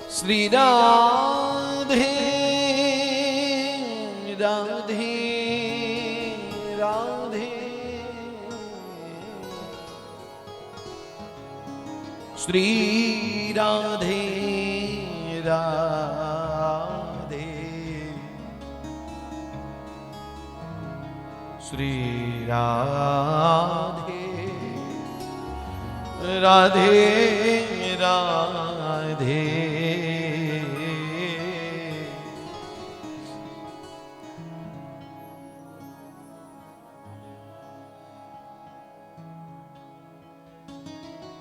श्री राधे राधे राधे श्री राधे राधे श्री राधे राधे राधे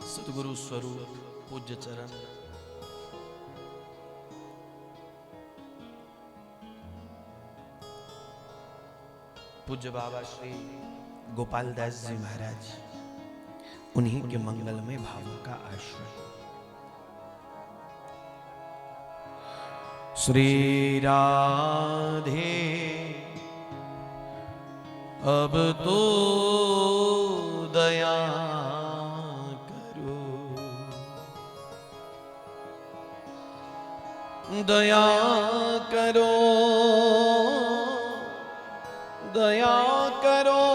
सतगुरु स्वरूप पूज्य चरण पूज्य बाबा श्री गोपाल दास जी महाराज, उन्हीं के मंगलमय भावों का आश्रय। श्री राधे अब तो दया करो, दया करो, दया करो,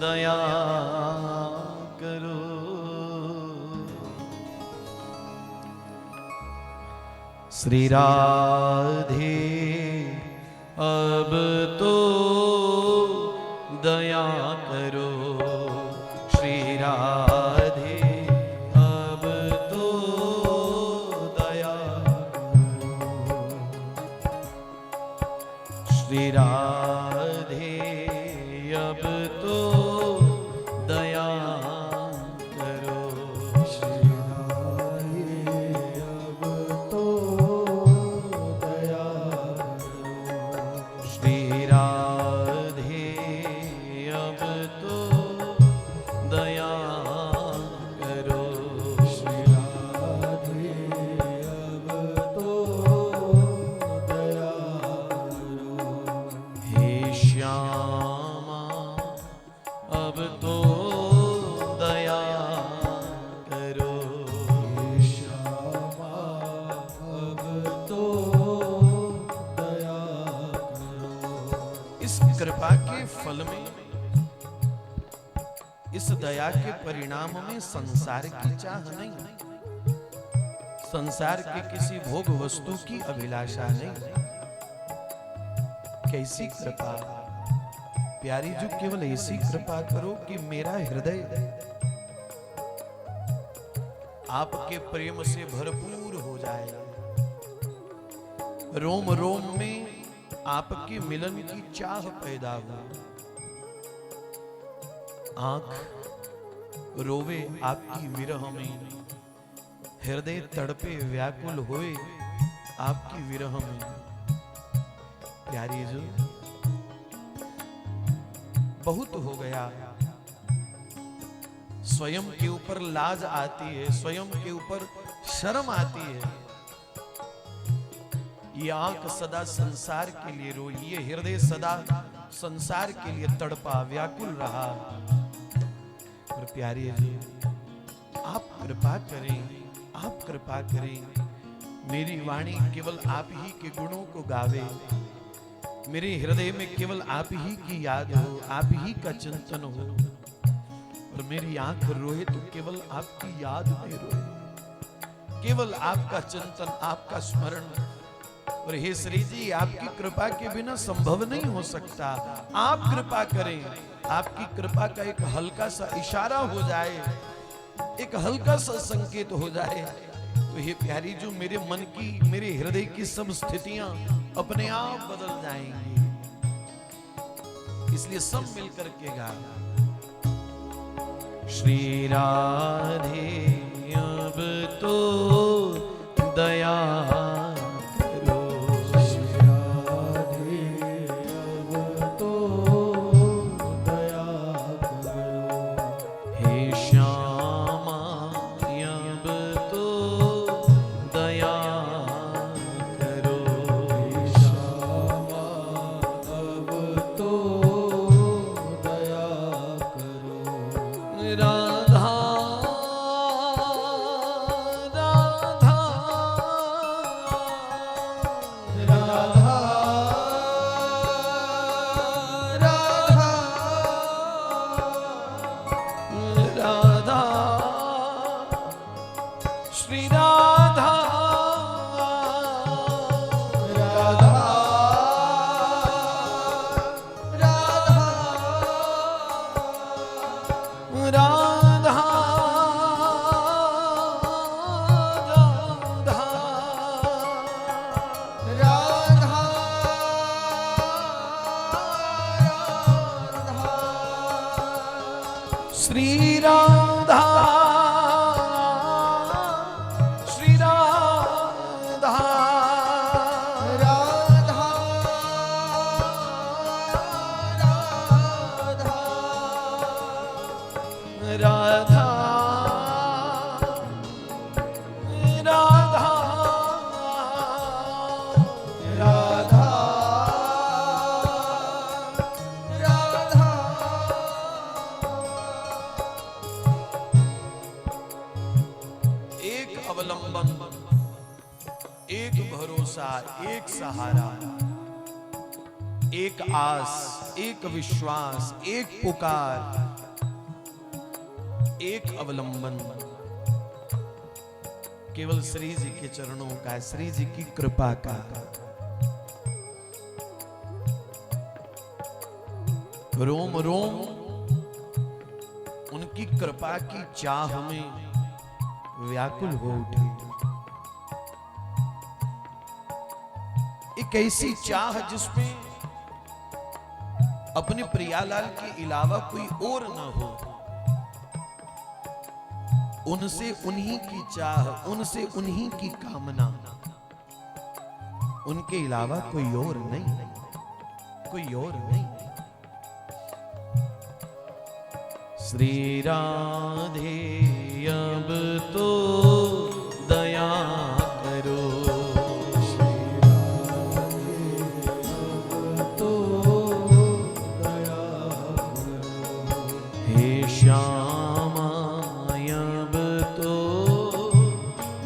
दया करो। श्री राधे अब तो दया करो, श्री राधे अब तो दया करो, श्री राधे अब तो दया करो, श्री राधे अब तो दया करो, श्री राधे अब तो दया करो, श्री राधे अब तो दया करो। हे श्यामा अब तो दया करो, हे श्यामा अब तो दया करो। इस कृपा के फल में, इस दया के परिणाम में संसार की चाह नहीं, संसार के किसी भोग वस्तु की अभिलाषा नहीं। कैसी कृपा प्यारी जो, केवल ऐसी कृपा करो कि मेरा हृदय आपके प्रेम से भरपूर हो जाए, रोम रोम में आपके मिलन की चाह पैदा हो, आंख रोवे आपकी विरह में, हृदय तड़पे व्याकुल होए आपकी विरह में। प्यारी जो, बहुत हो गया, स्वयं के ऊपर लाज आती है, स्वयं के ऊपर शर्म आती है। ये आंख सदा संसार के लिए रोई, ये हृदय सदा संसार के लिए तड़पा व्याकुल रहा। और प्यारी जी, आप कृपा करें, आप कृपा करें, मेरी वाणी केवल आप ही के गुणों को गावे, मेरे हृदय में केवल आप ही की याद हो, आप ही का चिंतन हो, और मेरी आंख रोए तो केवल आपकी याद में रोए, केवल आपका चिंतन, आपका स्मरण। और हे श्री जी, आपकी कृपा के बिना संभव नहीं हो सकता। आप कृपा करें, आपकी कृपा का एक हल्का सा इशारा हो जाए, एक हल्का सा संकेत हो जाए, तो हे प्यारी जो, मेरे मन की, मेरे हृदय की सब स्थितियां अपने आप बदल जाएंगी। इसलिए सब मिलकर के गा, श्री राधे अब तो दया करो, श्री राधे अब तो दया करो, हे श्यामा अब तो दया करो, हे श्यामा अब तो दया करो। राधा अवलंबन, एक भरोसा, एक सहारा, एक आस, एक विश्वास, एक पुकार, एक अवलंबन केवल श्री जी के चरणों का, श्री जी की कृपा का। रोम रोम उनकी कृपा की चाह में व्याकुल हो उठे। एक ऐसी चाह जिसमें अपने प्रियालाल के अलावा कोई और न हो, उनसे उन्हीं की चाह, उनसे उन्हीं की कामना, उनके अलावा कोई और नहीं, कोई और नहीं। श्री राधे अब तो दया करो, श्री राधे अब तो दया करो, हे श्यामा अब तो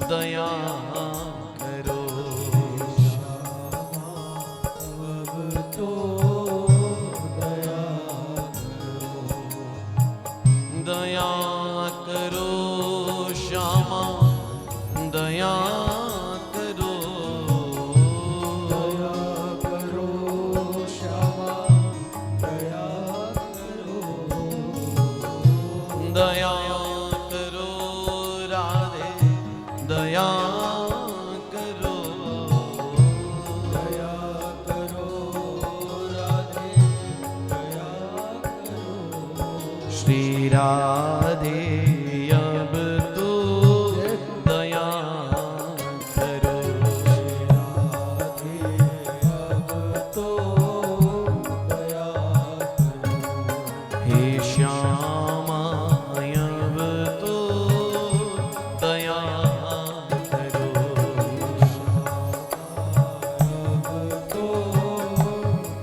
दया करो, श्यामा अब तो दया करो, श्यामा दया करो, दया करो, श्यामा दया करो, दया करो राधे, दया करो, दया करो राधे, दया करो, श्री राधे अब तो दया करो, राधे अब तो दया करो, हे श्यामा अब तो दया करो, अब तो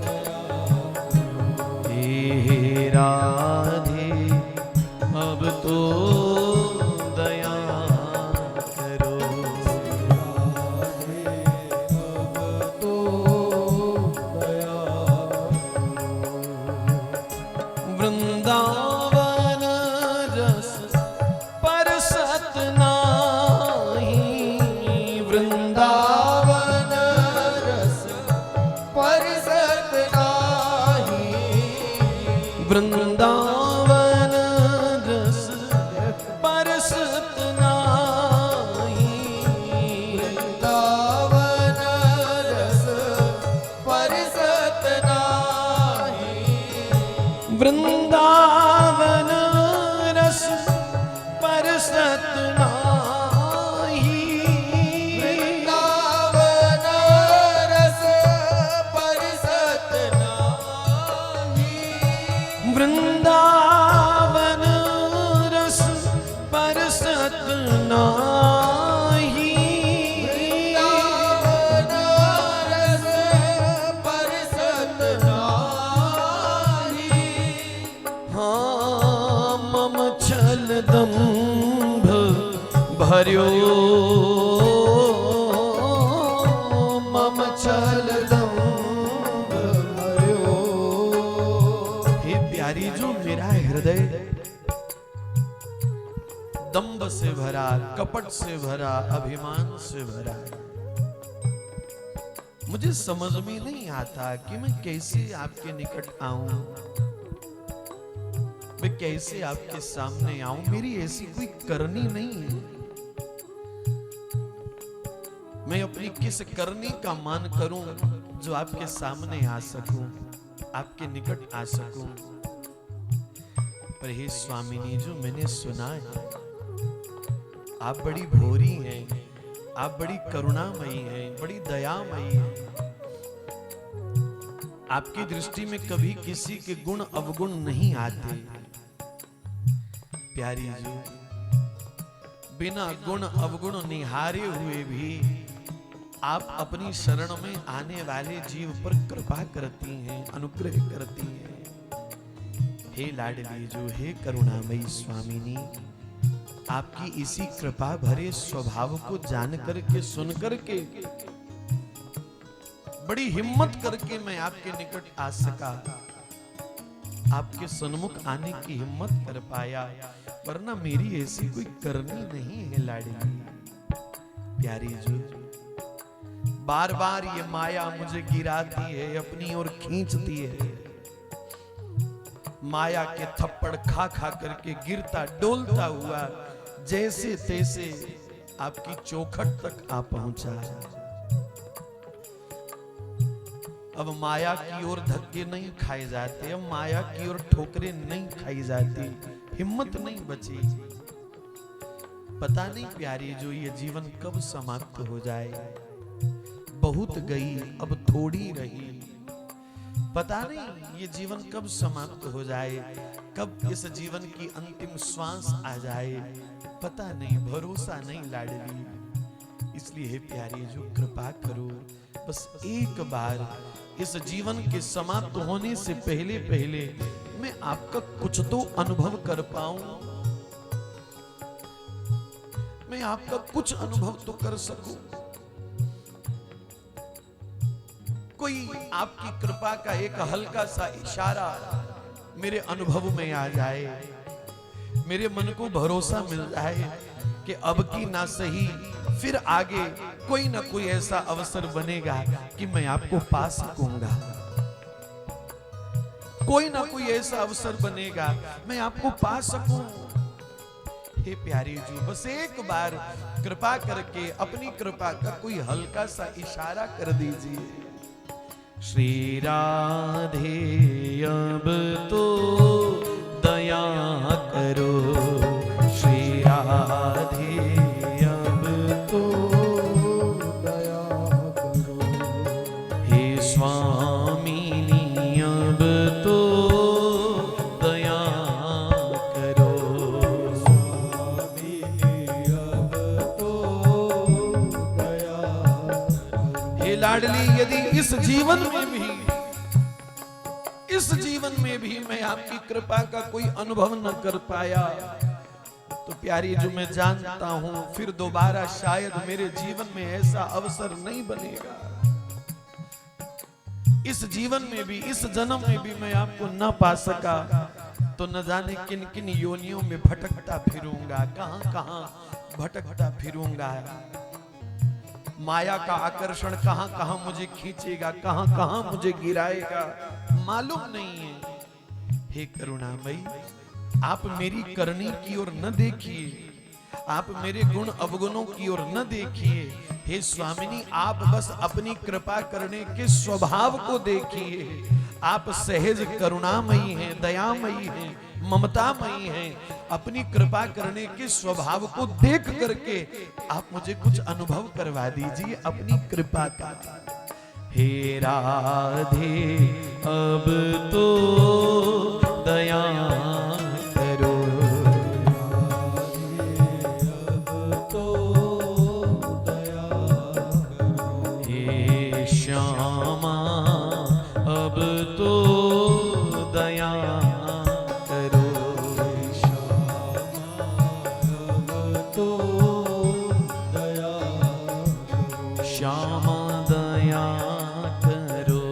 दया करो, हे राधे अब तो दया करो, राधे अब तो दया करो, वृंदावन रस परसत नाही, वृंदावन रस परसत नाही, वृंदावन रस परसत नाही, वृंदावन रस परसत नाही, वृंदावन रस परसत नाही, वृंदावन रस परसत नाही, वृंदावन रस परसत नाही, वृंदावन रस परसत नाही, हाँ मम छल दंभ भर्यो, मम छल दंभ भर्यो, हे प्यारी जो मेरा हृदय दंभ से भरा, कपट से भरा, अभिमान से भरा, मुझे समझ में नहीं आता कि मैं कैसे आपके निकट आऊं, मैं कैसे आपके सामने आऊं। मेरी ऐसी कोई करनी नहीं है, मैं अपनी किस करनी का मान करूं जो आपके सामने आ सकूं, आपके निकट आ सकूं। पर हे स्वामिनी जो मैंने सुना है, आप बड़ी भोरी हैं, आप बड़ी करुणामयी हैं, बड़ी दयामयी हैं। आपकी दृष्टि में कभी किसी के गुण अवगुण नहीं आते। प्यारी जी, बिना गुण अवगुण निहारे हुए भी आप अपनी शरण में आने वाले जीव पर कृपा करती हैं, अनुग्रह करती हैं। हे लाडली जो, हे करुणामयी स्वामिनी, आपकी इसी कृपा भरे स्वभाव को जान करके सुन करके बड़ी हिम्मत करके मैं आपके निकट आ सका, आपके सन्मुख आने की हिम्मत कर पाया, वरना मेरी ऐसी कोई करनी नहीं है लाडली। प्यारी जो बार बार ये माया मुझे गिराती है, अपनी ओर खींचती है, माया के थप्पड़ खा खा करके गिरता डोलता हुआ जैसे तैसे आपकी चौखट तक आ पहुंचा। अब माया की ओर धक्के नहीं खाए जाते, अब माया की ओर ठोकरें नहीं खाई जाती, हिम्मत नहीं बची। पता नहीं प्यारी जो ये जीवन कब समाप्त हो जाए, बहुत गई अब थोड़ी रही। पता नहीं ये जीवन कब समाप्त हो जाए, कब इस जीवन की अंतिम श्वास आ जाए, पता नहीं, भरोसा नहीं लाडली। इसलिए हे प्यारी जो कृपा करो, बस एक बार इस जीवन के समाप्त होने से पहले पहले मैं आपका कुछ तो अनुभव कर पाऊं, मैं आपका कुछ अनुभव तो कर सकूं। कोई आपकी कृपा का एक हल्का सा इशारा मेरे अनुभव में आ जाए, मेरे मन को भरोसा मिल जाए कि अब की ना सही फिर आगे कोई ना कोई ऐसा अवसर बनेगा कि मैं आपको पा सकूंगा, कोई ना कोई ऐसा अवसर बनेगा मैं आपको पा सकूं। हे प्यारी जी, बस एक बार कृपा करके अपनी कृपा का कोई हल्का सा इशारा कर दीजिए। श्री राधे अब तो दया करो, श्री राधे अब तो दया करो, हे स्वामिनी अब तो दया करो, स्वामिनी अब तो दया करो। हे लाडली, यदि इस जीवन में भी मैं आपकी कृपा का कोई अनुभव न कर पाया, तो प्यारी जो मैं जानता हूं फिर दोबारा शायद मेरे जीवन में ऐसा अवसर नहीं बनेगा। इस जीवन में भी, इस जन्म में भी मैं आपको न पा सका तो न जाने किन किन योनियों में भटकता फिरूंगा, कहां कहां भटकता फिरूंगा। माया का आकर्षण कहां कहां मुझे खींचेगा, कहां कहां मुझे गिराएगा, मालूम नहीं है। हे करुणामयी, आप मेरी करनी की ओर न देखिए, आप मेरे गुण अवगुणों की ओर न देखिए। हे स्वामिनी, आप बस अपनी कृपा करने के स्वभाव को देखिए। आप सहज करुणामयी हैं, दयामयी हैं, ममतामयी हैं। अपनी कृपा करने के स्वभाव को देख करके आप मुझे कुछ अनुभव करवा दीजिए अपनी कृपा का। हे राधे अब तो दया करो, अब तो दया करो, हे श्यामा अब तो दया करो, श्यामा अब तो दया करो, श्यामा दया करो,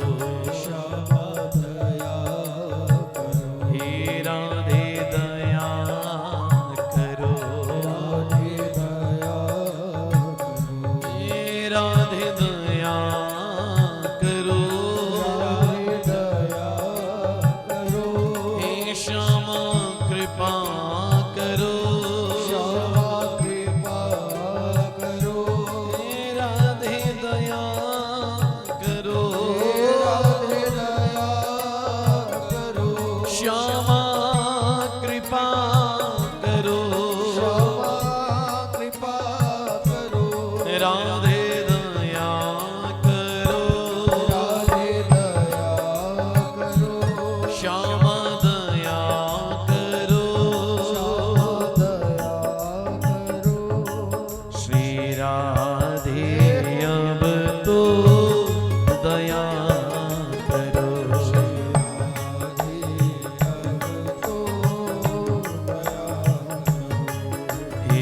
श्यामा दया करो, हे राधे दया करो, राधे दया करो, हे राधे दया करो, राधे दया करो, हे श्यामा कृपा करो, श्यामा कृपा करो, हे राधे दया करो, राधे दया करो, श्यामा कृपा करो, श्यामा कृपा करो, राधे दया करो, राधे दया करो, श्यामा दया करो, श्यामा दया करो। श्री राधे अब तो दया करो, श्री राधे अब तो दया करो,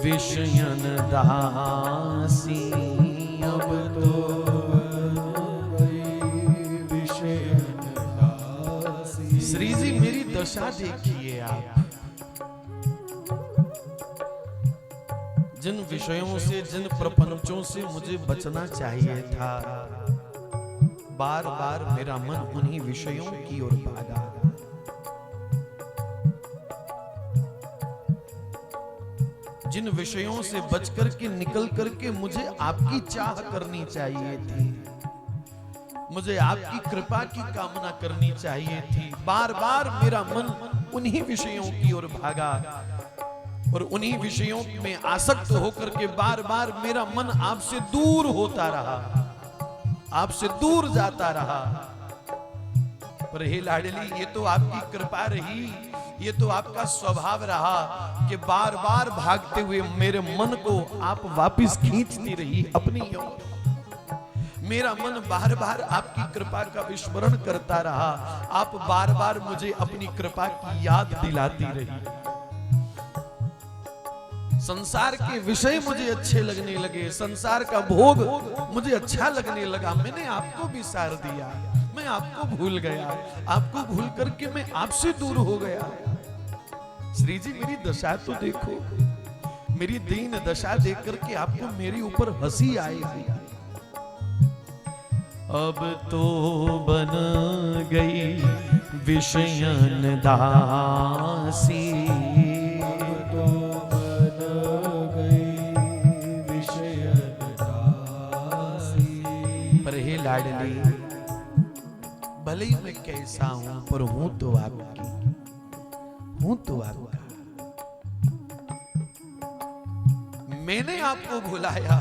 विषयन दासी। अब तो विषयन दासी। श्री जी मेरी दशा देखिए आप, जिन विषयों से, जिन प्रपंचों से मुझे बचना चाहिए था, बार बार मेरा मन उन्हीं विषयों की ओर भागा। जिन विषयों से बच करके, निकल करके मुझे आपकी चाह करनी चाहिए थी, मुझे आपकी कृपा की कामना करनी चाहिए थी, बार बार मेरा मन उन्हीं विषयों की ओर भागा और उन्हीं विषयों में आसक्त होकर के बार बार मेरा मन आपसे दूर होता रहा, आपसे दूर जाता रहा। पर हे लाडली, ये तो आपकी कृपा रही, ये तो आपका स्वभाव रहा कि बार बार भागते हुए मेरे मन को आप वापस खींचती रही अपनी ओर। मेरा मन बार बार आपकी कृपा का विस्मरण करता रहा, आप बार बार मुझे अपनी कृपा की याद दिलाती रही। संसार के विषय मुझे अच्छे लगने लगे, संसार का भोग मुझे अच्छा लगने लगा, मैंने आपको विसार दिया, मैं आपको भूल गया, आपको भूल करके मैं आपसे दूर हो गया। श्री जी मेरी दशा तो देखो, मेरी दीन दशा देख करके आपको मेरे ऊपर हंसी आएगी। अब तो बन गई विषयन दासी। तो बन गई विषयन दासी। पर हे लाडली, भले ही मैं कैसा हूं, पर हूं तो आपकी, हूं तो आपका। मैंने आपको भुलाया,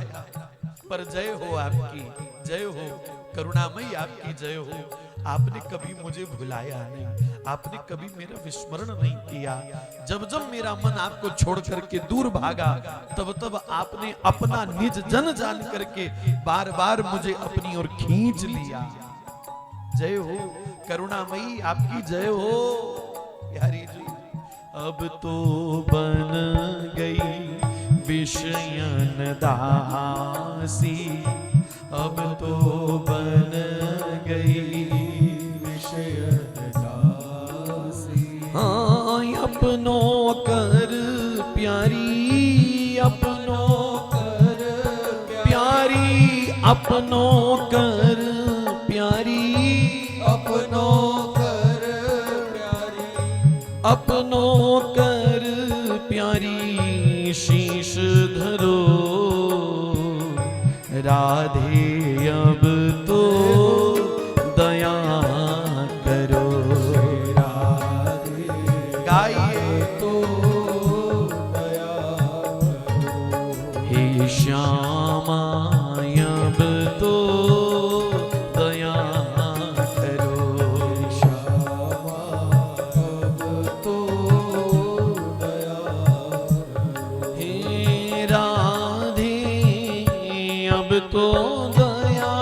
पर जय हो आपकी, जय हो करुणामयी आपकी, जय हो। आपने कभी मुझे भुलाया नहीं, आपने कभी मेरा विस्मरण नहीं किया। जब जब मेरा मन आपको छोड़ करके दूर भागा, तब तब आपने अपना निज जन जान करके बार बार मुझे अपनी ओर खींच लिया। जय हो करुणामयी आपकी, जय हो यारी जी। अब तो बन गई विषयन दासी, अब तो बन गई विषयन दासी। हाँ अपनों कर प्यारी, अपनों कर प्यारी, अपनों कर प्यारी, अपनों कर प्यारी, अपनों कर प्यारी, शीश धरो राधे, अब तो दया करो। राधे गाइए तो दया करो। हे श्यामा, अब तो दया करो। श्यामा अब तो दया करो। हे राधे अब तो दया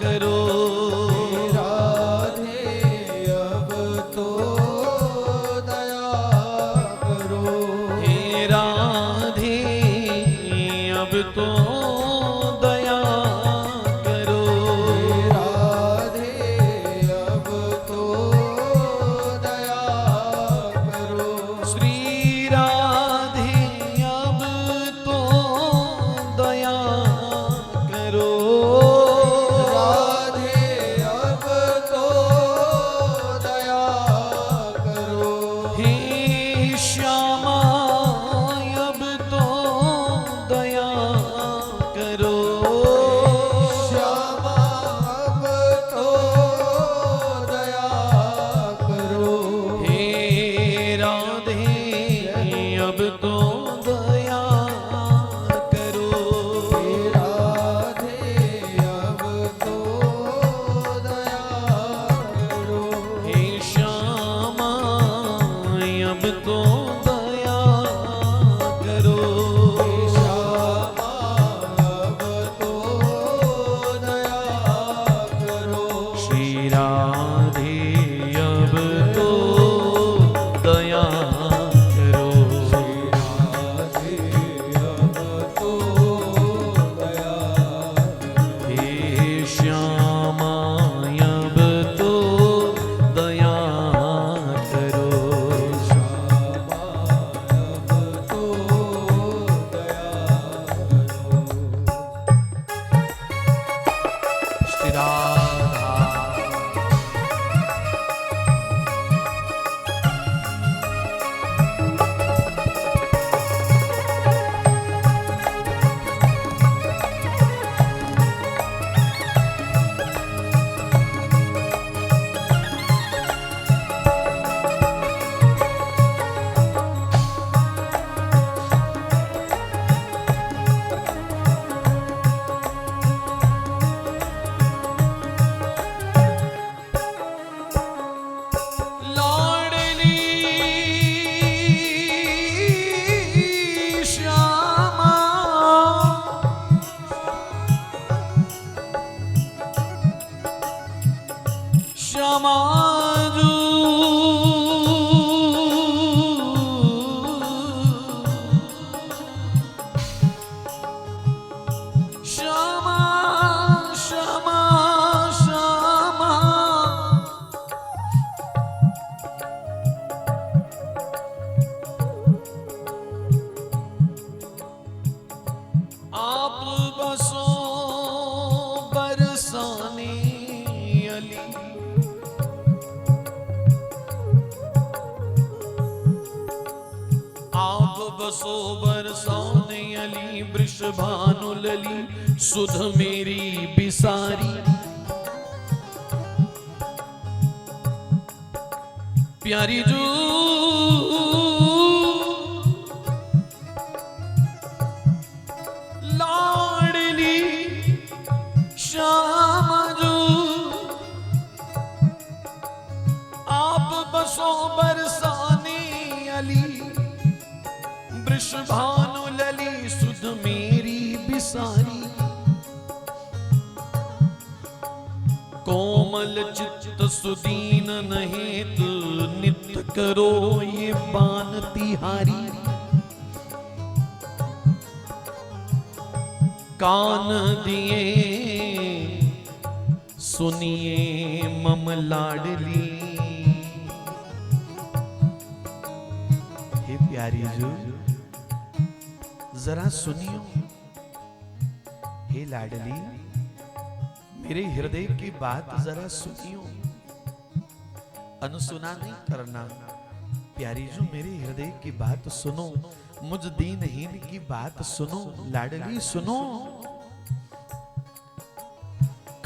करो। राधे अब तो दया करो। हे राधे अब तो दया करो। राधे अब तो दया करो। श्री राधे अब तो दया करो। राधे अब तो दया करो। हे श्यामा अब तो दया करो। श्यामा अब तो दया करो। हे राधे अब तो दया करो। राधे अब तो दया करो। हे श्यामा अब तो दया करो। श्यामा अब तो दया करो। श्री राधे अब तो दया करो। बसो बरसाने अली वृषभानु लली सुध मेरी बिसारी। प्यारी जू लाडली श्याम जू आप बसो बरसाने अली वृषभानु लली सुध मेरी बिसारी। कोमल चित्त सुदीन नहेत नित्य करो ये बान तिहारी। कान दिए सुनिए मम लाडली। हे प्यारी जो जरा सुनियो, हे लाडली मेरे हृदय की बात जरा सुनियो, अनसुना नहीं करना। प्यारी जो मेरे हृदय की बात सुनो, मुझ दीनहीन की बात सुनो, लाडली सुनो।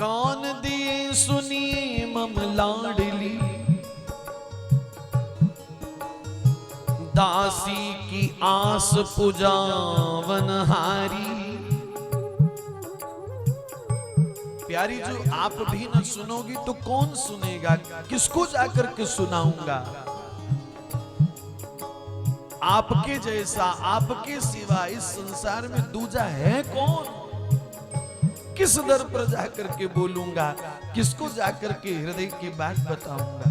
कान दिए सुनिए मम लाडली, दासी की आस पुजावनहारी। प्यारी जो आप भी न सुनोगी तो कौन सुनेगा, किसको जाकर के सुनाऊंगा। आपके जैसा आपके सिवा इस संसार में दूजा है कौन। किस दर पर जाकर के बोलूंगा, किसको जाकर के हृदय की बात बताऊंगा।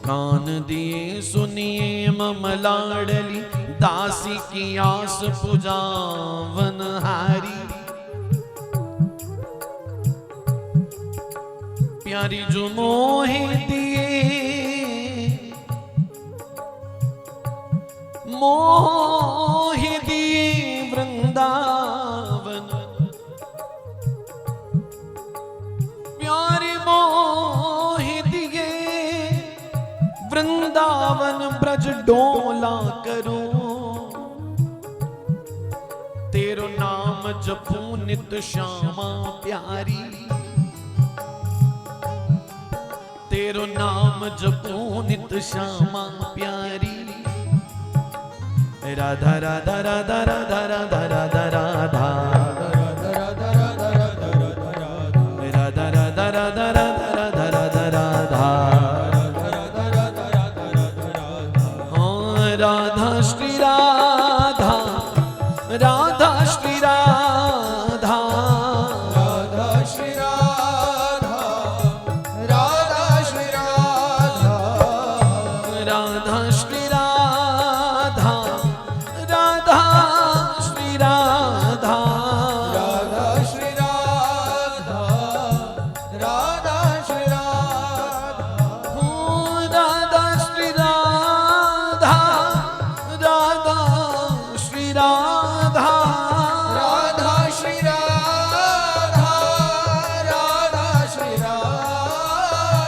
कान दिए सुनिए मम लाडली, दासी की आस पुजावनहारी। प्यारी जो मोहे दिए मोहे दिए वृंदावन। प्यारी मोहे दिए वृंदावन, ब्रज डोला करो। तेरो नाम जपू नित श्यामा प्यारी। तेरो नाम जपू नित श्यामा प्यारी। राधा राधा राधा राधा राधा राधा राधा राधा राधा राधा राधा राधा राधा। हाँ राधा श्री राधा, राधा श्री राधा, राधा श्री राधा, राधा श्री राधा, राधा श्री राधा, राधा श्री राधा, राधा श्री राधा, राधा श्री राधा, हो राधा श्री राधा, राधा श्री राधा, राधा श्री राधा, राधा श्री राधा,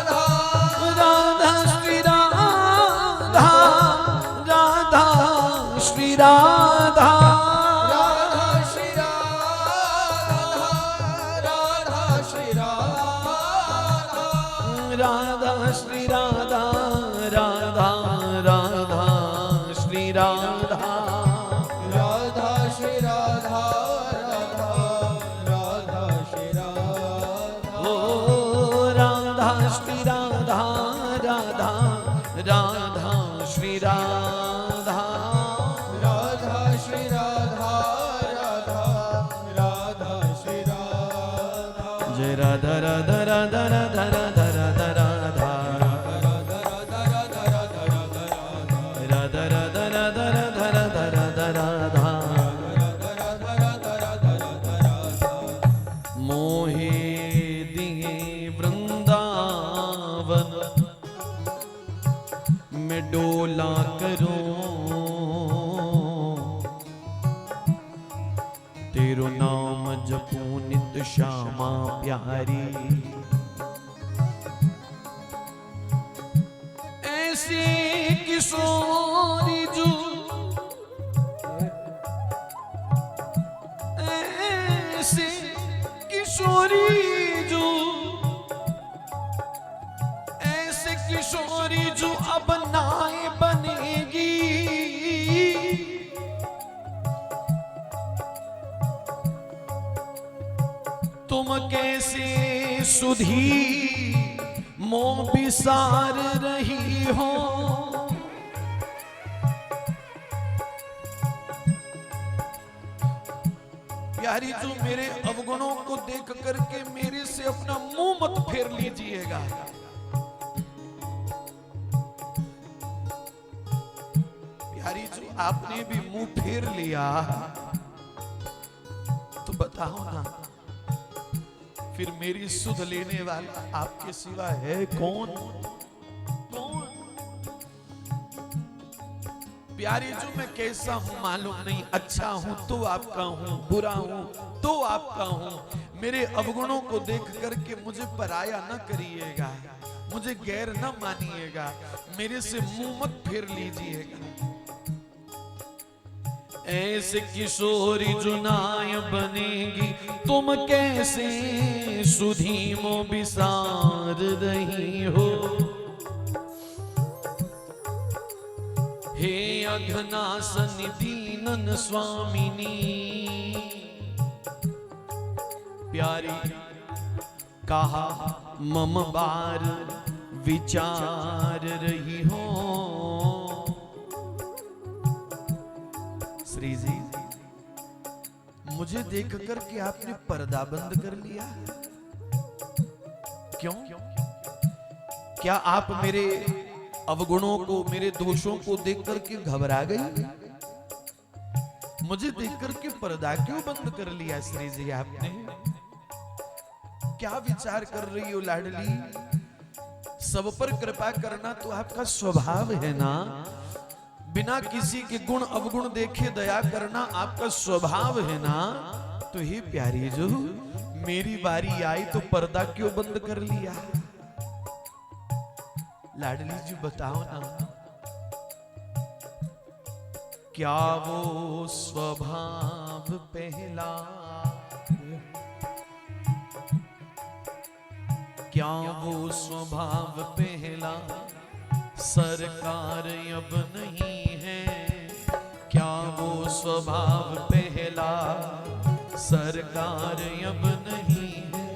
राधा श्री राधा, राधा श्री राधा, राधा श्री राधा, राधा श्री राधा, राधा श्री राधा, राधा राधा श्री राधा। राधा श्री राधा, राधा, राधा श्री राधा, ओ राधा श्री राधा, राधा राधा श्री राधा। राधा श्री राधा, राधा, राधा श्री राधा, जय राधा राधा राधा राधा राधा राधा राधा, राधा राधा राधा राधा राधा राधा राधा। मोहे दिए वृंदावन, मैं डोला करूं। तेरो नाम जपूं नित श्यामा प्यारी। ऐसी किशोरी जो ऐसे किशोरी जो ऐसे किशोरी जो अब नाए बनेगी, तुम कैसे सुधी मोह बिसार रही हो। प्यारी जो मेरे अवगुणों को देख करके मेरे से अपना मुंह मत फेर लीजिएगा। प्यारी जो आपने भी मुंह फेर लिया तो बताओ ना फिर मेरी सुध लेने वाला आपके सिवा है कौन? कौन? प्यारी जो मैं कैसा हूं मालूम नहीं, अच्छा हूं तो आपका हूं, बुरा हूं तो आपका हूं। मेरे अवगुणों को देख करके मुझे पराया न करिएगा, मुझे गैर न मानिएगा, मेरे से मुंह मत फेर लीजिएगा। ऐसे किशोरी जुनाय बनेगी, तुम कैसे सुधीमो बिसार रही हो। हे अघनासन दीनन स्वामिनी, प्यारी कहा मम बार विचार रही हो। श्री जी मुझे देख कर के आपने पर्दा बंद कर लिया, क्यों? क्या आप मेरे अवगुणों को, मेरे दोषों को देख करके घबरा गई? मुझे देख करके पर्दा क्यों बंद कर लिया श्री जी आपने? क्या विचार कर रही हो लाडली? सब पर कृपा करना तो आपका स्वभाव है ना, बिना किसी के गुण अवगुण देखे दया करना आपका स्वभाव है ना। तो हे प्यारी जो मेरी बारी आई तो पर्दा क्यों बंद कर लिया? लाडली जी बताओ ना, क्या वो स्वभाव पहला, क्या वो स्वभाव पहला सरकार अब नहीं है? क्या वो स्वभाव पहला सरकार अब नहीं है?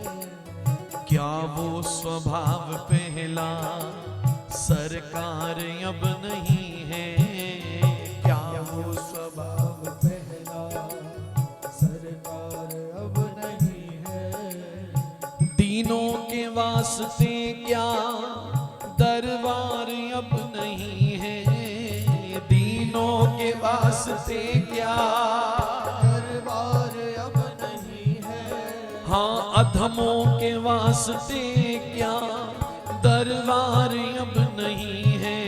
क्या वो स्वभाव पहला सरकार अब नहीं है? क्या वो स्वभाव पहला सरकार अब नहीं है। दीनों के वास्ते क्या दरबार अब नहीं है? दीनों के वास्ते क्या दरबार अब नहीं है। हाँ अधमों के वास्ते क्या दरबार अब नहीं है?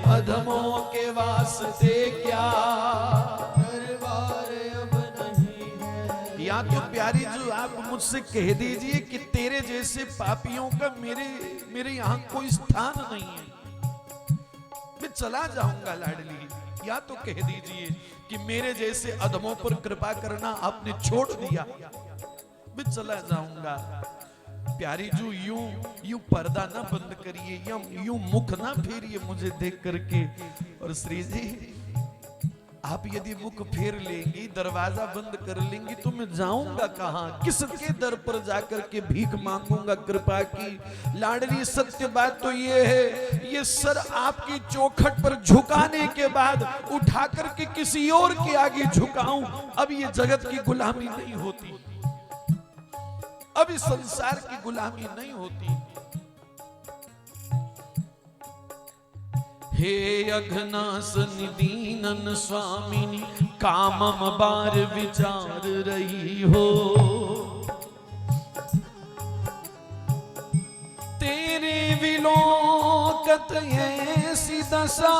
अधमों के वास्ते क्या दरबार अब नहीं है। या तो प्यारी जो आप मुझसे कह दीजिए कि तेरे जैसे पापियों का मेरे यहाँ कोई स्थान नहीं है, मैं चला जाऊंगा लाडली। या तो कह दीजिए कि मेरे जैसे अधमों पर कृपा करना आपने छोड़ दिया, मैं चला जाऊंगा। प्यारी जो यूं पर्दा ना बंद करिए, यूं मुख ना फेरिए मुझे देख करके। और श्री जी आप यदि मुख फेर लेंगी, दरवाजा बंद कर लेंगी तो मैं जाऊंगा कहां? किसके दर पर जाकर के भीख मांगूंगा कृपा की? लाडली सत्य बात तो ये है, ये सर आपकी चौखट पर झुकाने के बाद उठा करके किसी और के आगे झुकाऊं, अब ये जगत की गुलामी नहीं होती, अब इस संसार की गुलामी नहीं होती। हे अघनासन दीनन स्वामिनी, कामम बार विचार रही हो। तेरे विलोकत ऐसी दशा,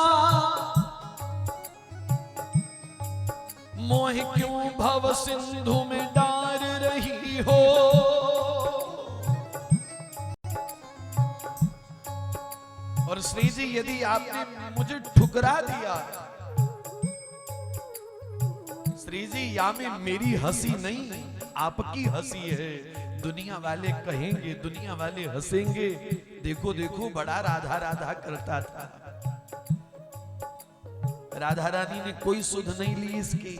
मोह क्यों भव सिंधु में डार रही हो। और श्री जी यदि आपने मुझे ठुकरा दिया, श्री जी या में मेरी हंसी नहीं आपकी हंसी है। दुनिया वाले कहेंगे, दुनिया वाले हंसेंगे, देखो देखो बड़ा राधा राधा करता था। राधा रानी ने कोई सुध नहीं ली इसकी,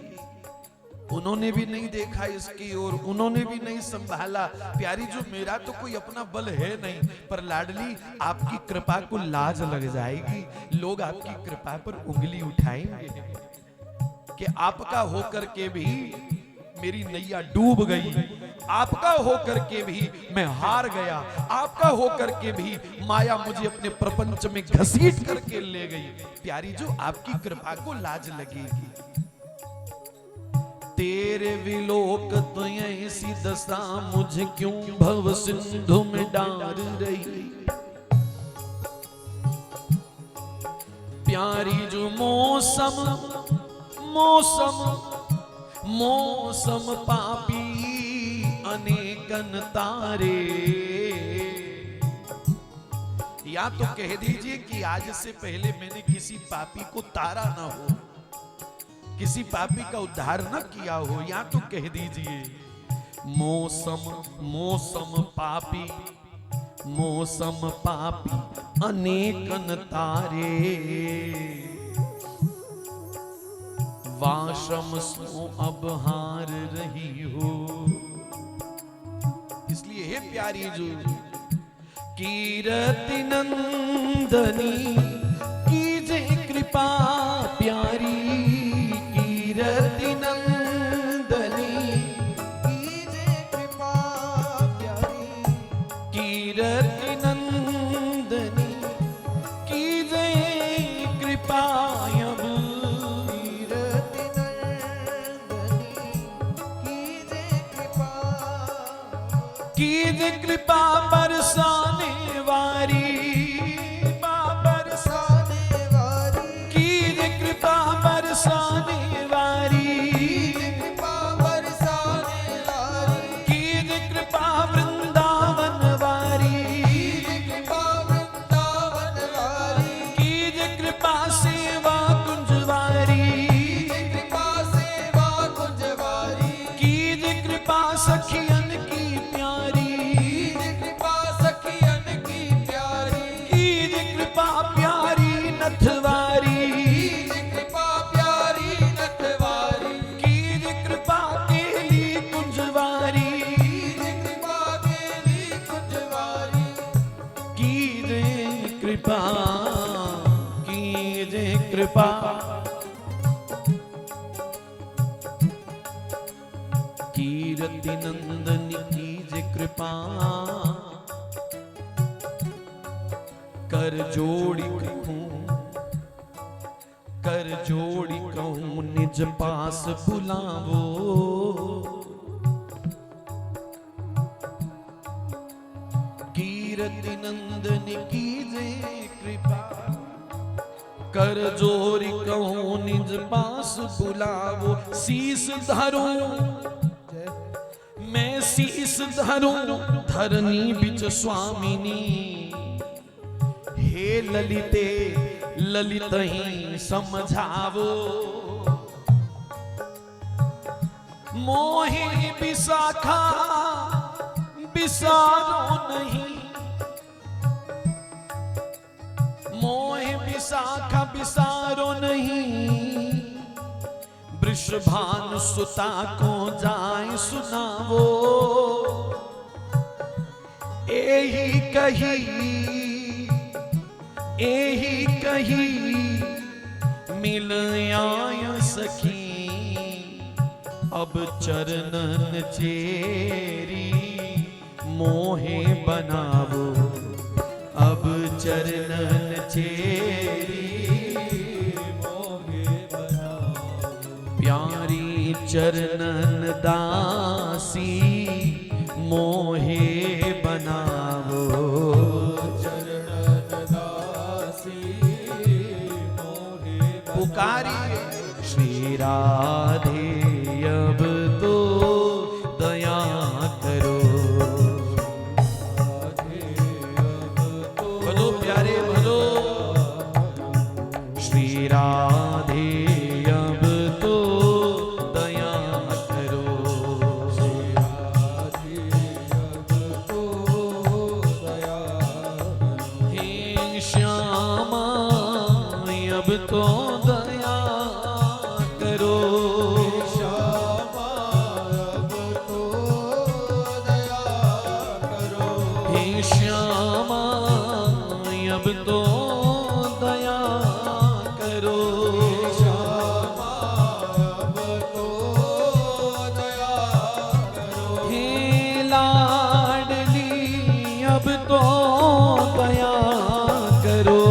उन्होंने भी नहीं देखा इसकी और उन्होंने भी नहीं संभाला। प्यारी जो मेरा तो कोई अपना बल है नहीं, पर लाडली आपकी कृपा को लाज लग जाएगी, लोग आपकी कृपा पर उंगली उठाएंगे कि आपका होकर के भी मेरी नैया डूब गई, आपका होकर के भी मैं हार गया, आपका होकर के भी माया मुझे अपने प्रपंच में घसीट करके ले गई। प्यारी जो आपकी कृपा को लाज लगेगी। तेरे विलोक तो ऐसी दशा मुझे क्यों भव सिंधु में डाल रही। प्यारी जो मौसम मौसम पापी अनेकन तारे। या तो कह दीजिए कि आज से पहले मैंने किसी पापी को तारा ना हो, किसी पापी का उद्धार न किया हो, या तो कह दीजिए मौसम पापी अनेकन तारे। वाशम सो अब हार रही हो। इसलिए हे प्यारी जो कीरति नंदनी कीजे कृपा प्यारी। कीरति नंदनी कीजे कृपा प्यारी। कीरति नंदनी कीजे कृपा। कीजे कृपा बरसाने वारी, बरसाने वारी। कीजे कृपा बरसाने वारी, कृपा बरसाने वारी। कीजे कृपा वृंदावन वारी, कृपा वृंदावन वारी। कीजे कृपा सेवा कुंज वारी, कृपा सेवा कुंज वारी। कीजे कृपा सखियन की प्यारी, कृपा सखियन की प्यारी। कीजे कृपा प्यारी नथवारी, कृपा प्यारी नटवारी। कीजे कृपा केली कुंजवारी, कृपा केली कुंजवारी। कीजे कृपा, कीजे कृपा। कीरति नंदनी कीजे कृपा। कर जोड़ी कहूं निज पास बुलावो। कीरति नंदनी कीजे कृपा। कर जोड़ी कहूं निज पास बुलावो। शीस धरूं मैं, शीस धरूं धरनी बिच स्वामिनी। हे ललिते ललित ही समझावो। मोहे विशाखा विसारो नहीं, मोहे विशाखा विसारो नहीं। वृषभान सुता को जाए सुनावो। एही कही मिल आय सखी। अब चरणन चेरी मोहे बनावो। अब चरणन चेरी मोहे बनाओ। प्यारी चरणन दासी मोहे बनावो। चरणन दासी मोहे पुकारिए श्री राधे अब तो दया करो। राधे अब तो भलो प्यारे भलो। श्री राधे अब तो दया करो। राधे अब तो दया करो। हे श्यामा अब तो दया करो। श्यामा अब तो दया करो। हे श्यामा अब तो दया करो। श्यामा अब तो दया करो। हे लाडली अब तो दया करो।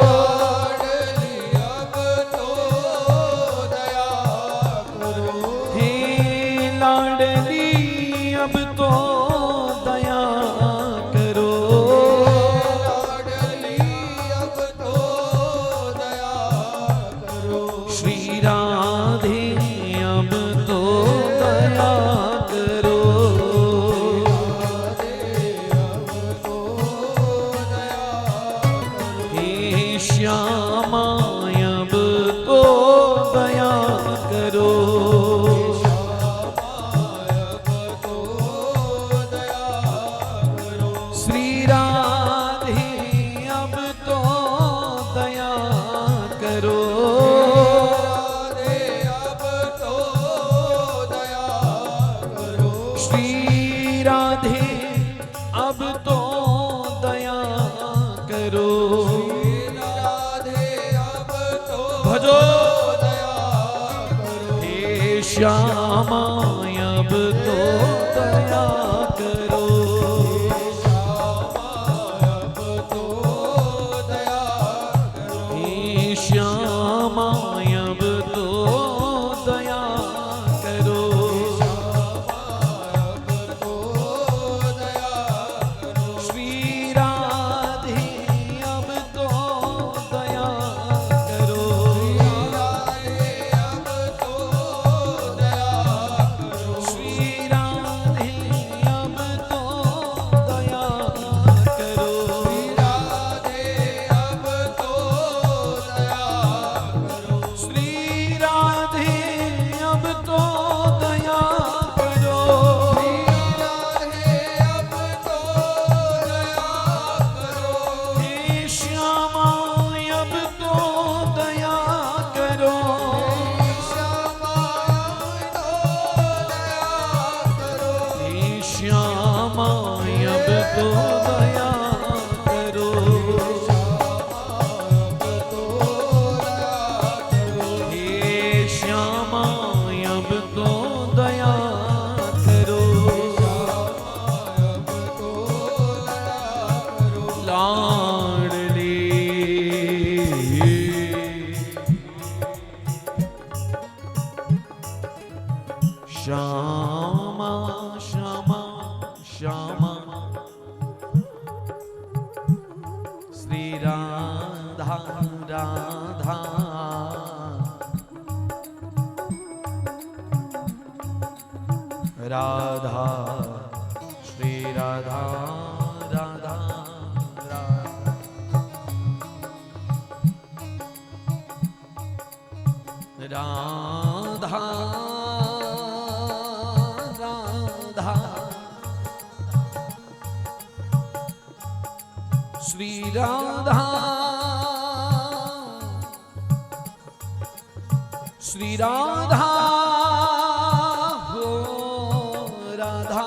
लाडली अब तो दया करो। हे लाडली अब तो दया करो। लाडली अब तो दया करो। श्री राधे अब तो दया करो। राधे अब तो दया करो। हे श्यामा अब तो दया करो। श्यामा अब तो दया करो। श्री राधे अब तो दया करो। राधे अब तो दया करो। श्री राधे अब तो दया करो। राधे अब तो भजो दया करो। हे श्यामा अब तो दया करो। श्यामा अब तो दया करो। हे श्यामा अब तो दया करो। अब तो दया करो। श्री राधे अब तो दया करो। राधे अब तो दया करो। श्री राधे अब तो दया करो। राधे अब तो दया करो। श्री राधे अब तो दया करो। राधे अब तो दया करो। हे श्यामा अब तो दया करो। श्यामा तो दया करो। हे श्यामा अब तो दया करो। अब तो दया करो। हे श्यामा अब तो दया करो। अब तो दया करो। लाडली श्यामा श्यामा श्यामा श्री राधा राधा राधा श्री राधा राधा राधा राधा राधा श्री राधा श्री राधा हो राधा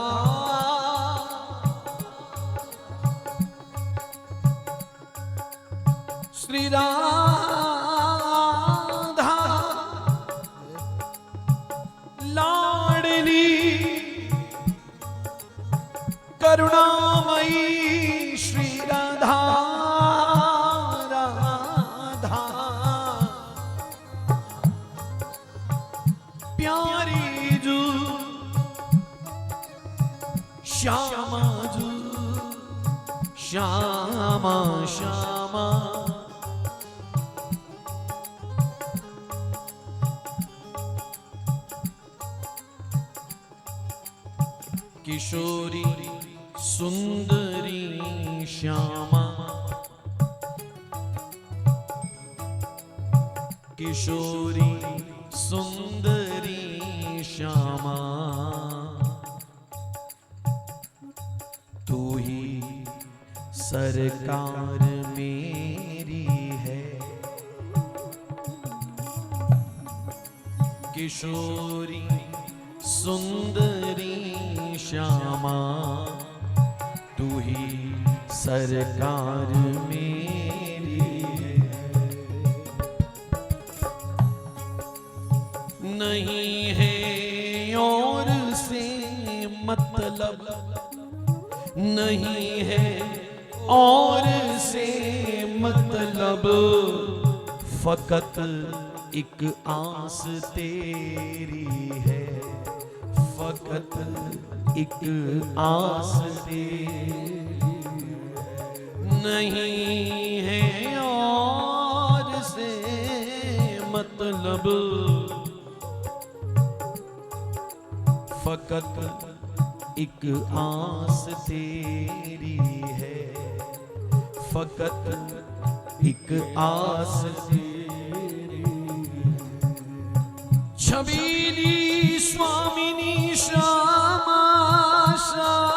श्री राधा लाडली करुणामयी श्री राधा राधा प्यारी जू श्यामा जू श्यामा श्यामा किशोरी सुंदरी श्यामा किशोरी सुंदरी श्यामा तू ही सरकार मेरी है। किशोरी सुंदरी श्यामा तू ही सरकार मेरी है। नहीं है और से मतलब, नहीं है और से मतलब, फकत एक आस तेरी है, फकत एक आस तेरी। नहीं है और से मतलब, फकत एक आस तेरी है, फकत एक आस तेरी। छबीली स्वामिनी श्यामा श्यामा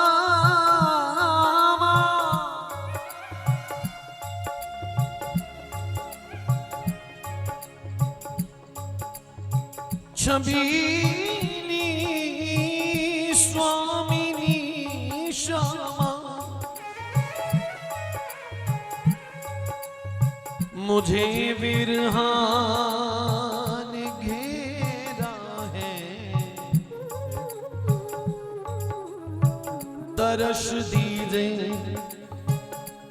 छबीली स्वामिनी श्यामा मुझे विरहान घेरा है। दर्श दीजिए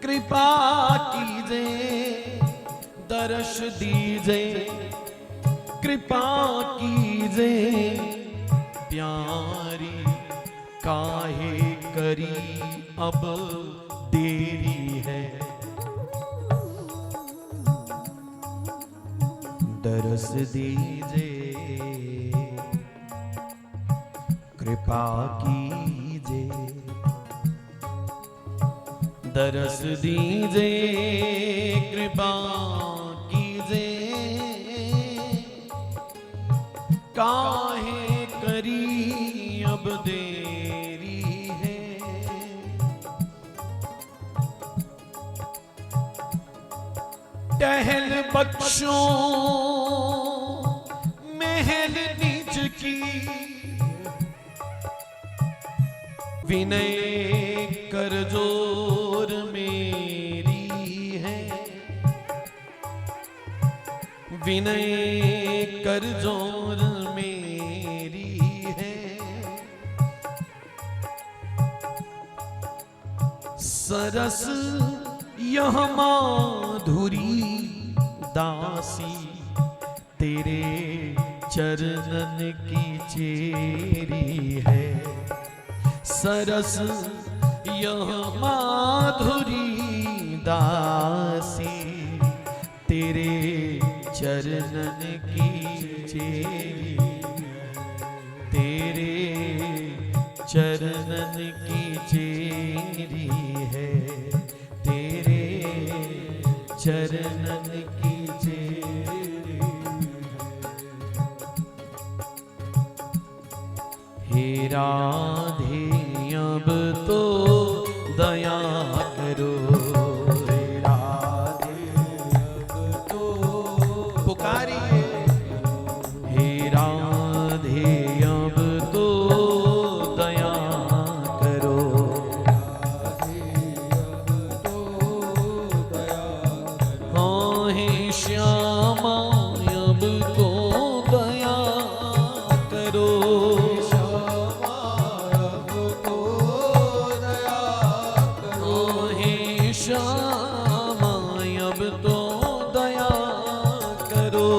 कृपा कीजिए, दर्श दीजिए कृपा कीजिए। प्यारी काहे करी अब देरी है। दरस दीजिए कृपा कीजिए, दरस दीजिए कृपा कीजिए। काहे करी अब देरी है। टहल बख्शो महल निज की, विनय कर जोर मेरी है, विनय कर जोर मेरी है। सरस यह माधुरी दासी तेरे चरणन की चेरी है। सरस यह माधुरी दासी तेरे चरणन की चेरी, तेरे चरणन की चेरी है, तेरे चरणन की चेरी। हे राधे अब तो दया करो, हे राधे अब तो पुकारिए। हे राधे अब तो दया करो, हाँ हे श्यामा अब तो दया करो। श्यामा अब तो दया करो।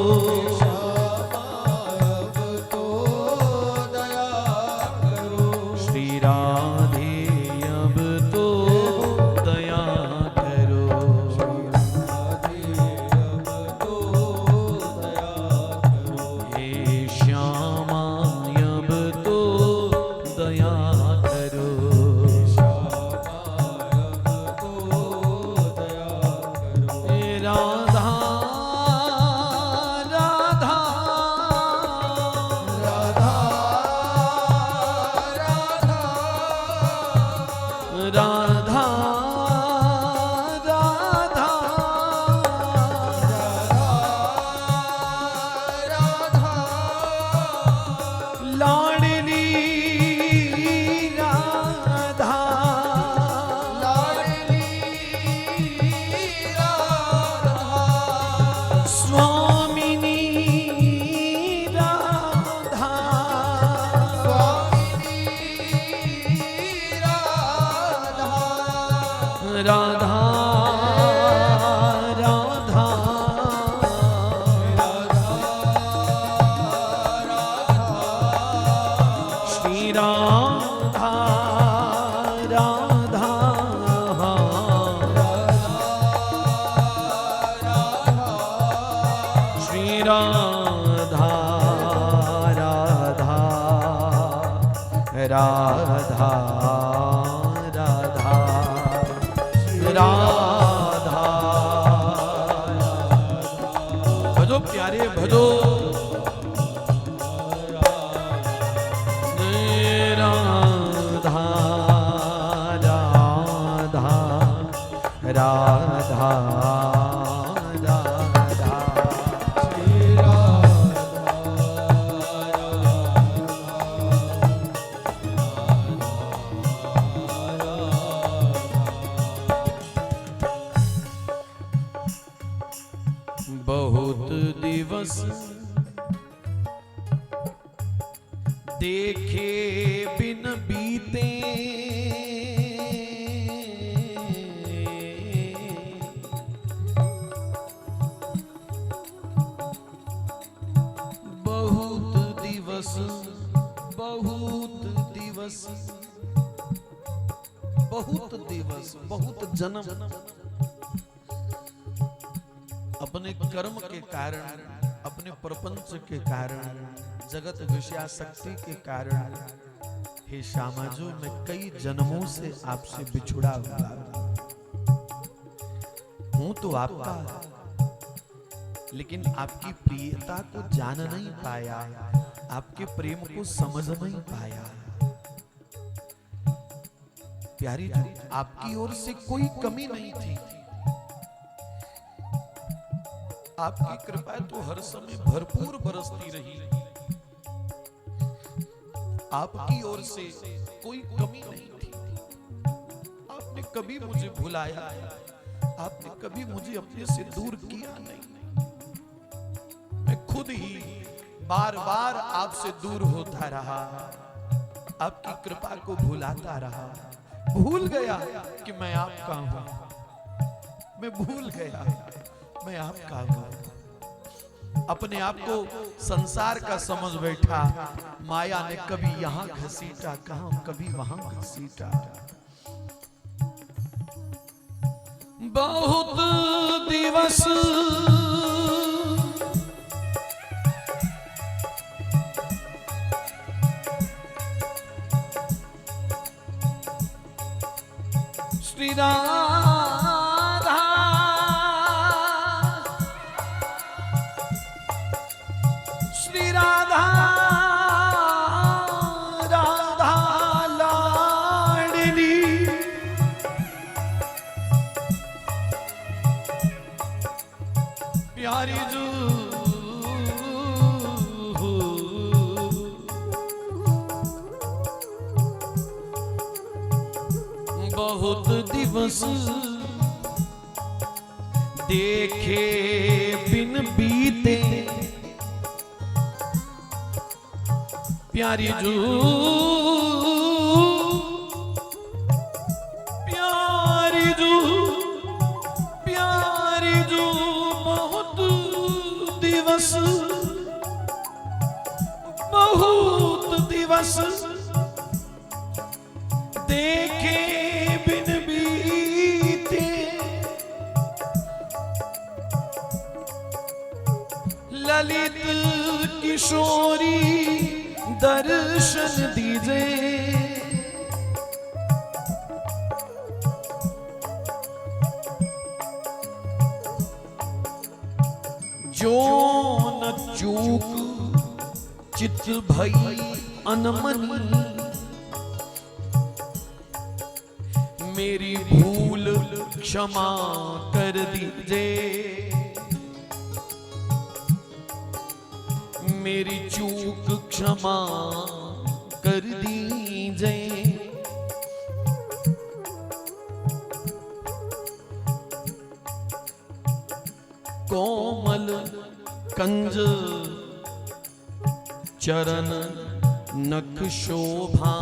श्री राधा राधा राधा राधा राधा भजो प्यारे भजो राधा राधा राधा राधा श्री राधा बहुत दिवस देखे बिन बीते बहुत दिवस बहुत जन्म अपने कर्म के कारण अपने प्रपंच के कारण जगत विषयासक्ति के कारण हे श्यामाजू मैं कई जन्मों से आपसे बिछुड़ा हुआ हूं तो आपका लेकिन आपकी प्रियता को जान नहीं पाया आपके प्रेम को समझ नहीं पाया प्यारी जी आपकी ओर से कोई कमी नहीं थी आपकी कृपा तो हर समय भरपूर बरसती रही आपकी ओर से कोई कमी नहीं थी आपने कभी मुझे भुलाया आपने कभी मुझे अपने से दूर किया नहीं मैं खुद ही बार बार आपसे दूर होता रहा आपकी कृपा को भुलाता रहा भूल गया कि मैं आपका हूं मैं भूल गया मैं आपका हूं अपने आप को संसार का समझ बैठा माया ने कभी यहां घसीटा कभी वहां घसीटा बहुत दिवस श्री राधा श्री राधा राधा लाडली प्यारी जू बहुत दिवस देखे बिन बीते प्यारी जू प्यारी जू प्यारी जू बहुत दिवस देखे बिन बीते ललित किशोरी दर्शन दीजिए जो न चूक चित भई अनमनी मेरी भूल क्षमा कर दीजिए मेरी चूक क्षमा कर दीजिए कोमल कंज चरण नख शोभा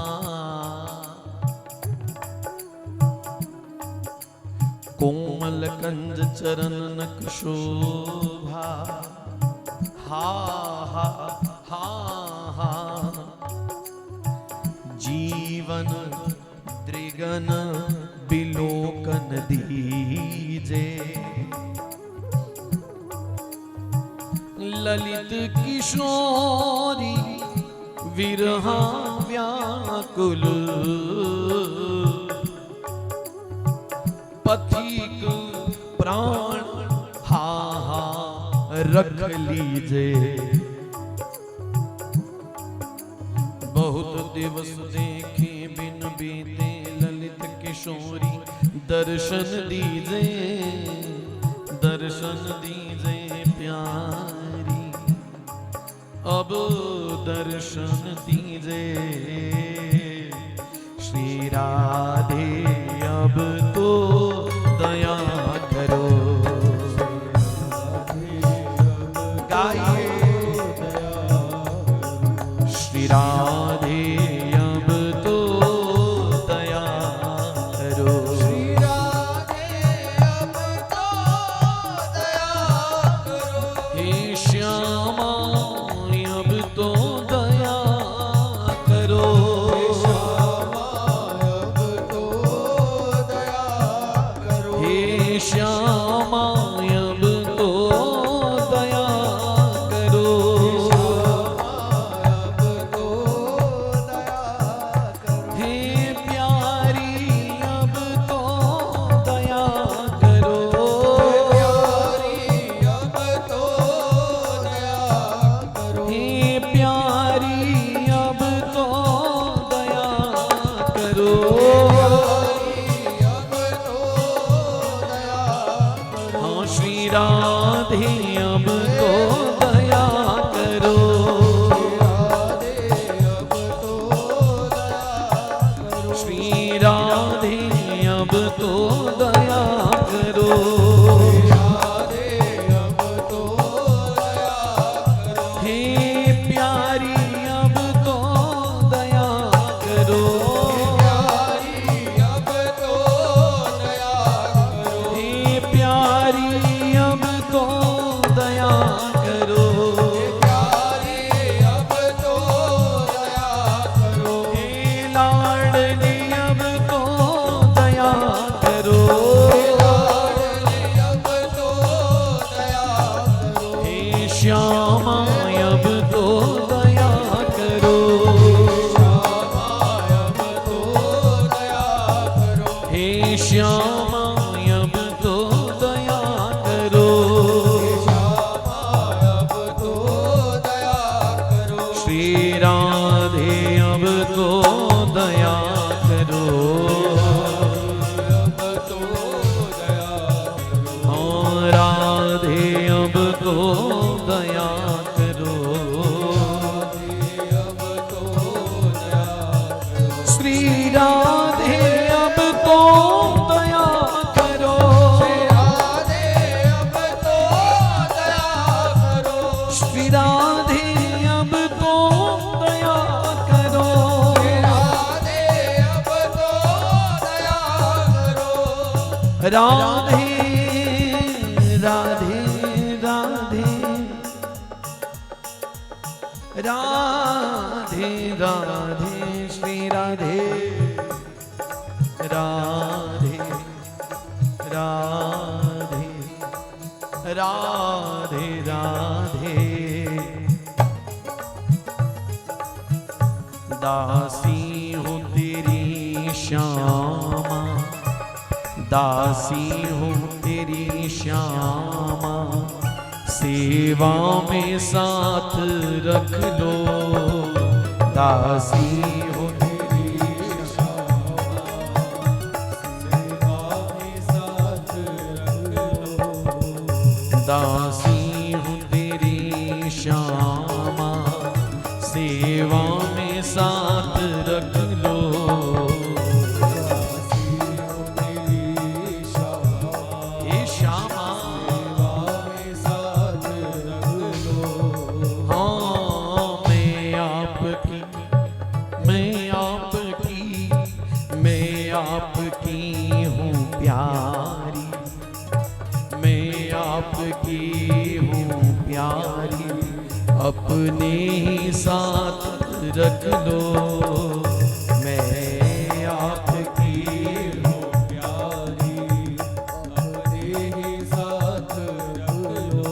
कोमल कंज चरण नख शोभा हा हा हा हा जीवन दृगन बिलोकन दीजे ललित किशोरी विरहा व्याकुल पथिक प्राण हा रख लीजे बहुत दिवस देखे बिन बीते ललित किशोरी दर्शन दीजे प्यारी अब दर्शन दीजे श्री राधे अब तो दया करो गाइए श्री राधे अब तो दया करो श्री राधे अब तो दया करो हे श्यामा अब तो दया करो हे श्यामा अब तो दया करो हे प्यारी अब तो दया करो हे प्यारी अब तो दया करो हाँ श्री राधे अब तो दया करो श्री राधे अब तो दया करो हे प्यारी अब तो दया करो हे प्यारी अब तो दया करो हे लाडली अब तो दया करो हे श्यामा अब तो दया करो हे श्यामा अब तो दया करो श्री राधे अब तो दया करो हाँ राधे अब तो दया करो श्री राधे अब तो दया करो श्री राधे अब तो दया करो राधे राधे राधे राधे राधे श्री राधे राधे राधे राधे राधे दासी हूँ तेरी श्यामा दासी हूँ तेरी श्यामा सेवा में साथ रख लो दासी हूँ तेरी दासी हूँ तेरी श्यामा सेवा में साथ रख लो हे श्यामा हाँ मैं आपकी हूँ प्यारी मैं आपकी हूँ प्यारी अपने ही साथ रख लो मैं आपकी हूँ प्यारी अपने ही साथ रख लो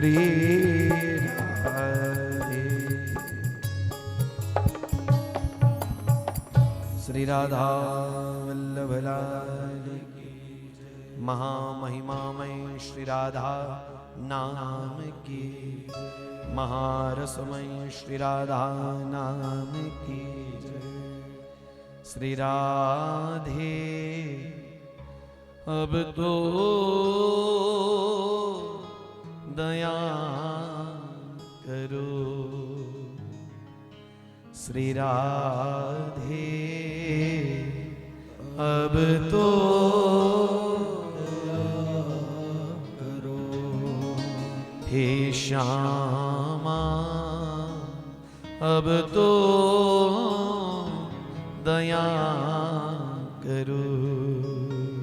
श्री राधे। श्री राधा वल्लभ लाल की महामहिमामय श्री राधा नाम की, महारसमय श्री राधा नाम की। श्री राधे अब तो दया करो, श्री राधे अब तो हे श्यामा अब तो दया करो,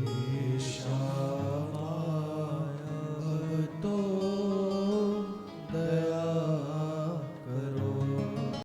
हे श्यामा